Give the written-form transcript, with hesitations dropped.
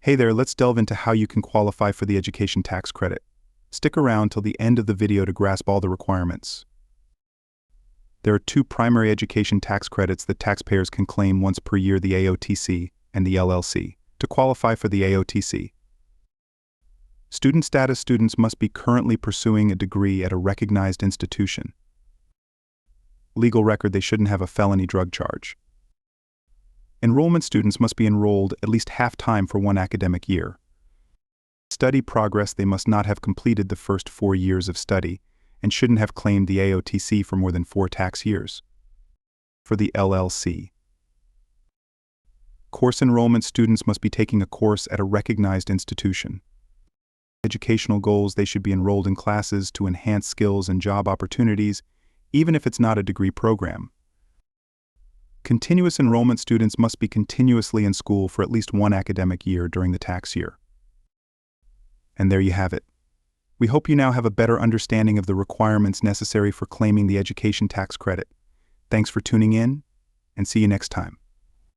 Hey there, let's delve into how you can qualify for the education tax credit. Stick around till the end of the video to grasp all the requirements. There are two primary education tax credits that taxpayers can claim once per year: the AOTC and the LLC. To qualify for the AOTC, student status students must be currently pursuing a degree at a recognized institution. Legal record: they shouldn't have a felony drug charge. Enrollment: students must be enrolled at least half-time for one academic year. Study progress: they must not have completed the first 4 years of study and shouldn't have claimed the AOTC for more than 4 tax years. For the LLC, course enrollment: students must be taking a course at a recognized institution. Educational goals: they should be enrolled in classes to enhance skills and job opportunities, even if it's not a degree program. Continuous enrollment: students must be continuously in school for at least 1 academic year during the tax year. And there you have it. We hope you now have a better understanding of the requirements necessary for claiming the education tax credit. Thanks for tuning in, and see you next time.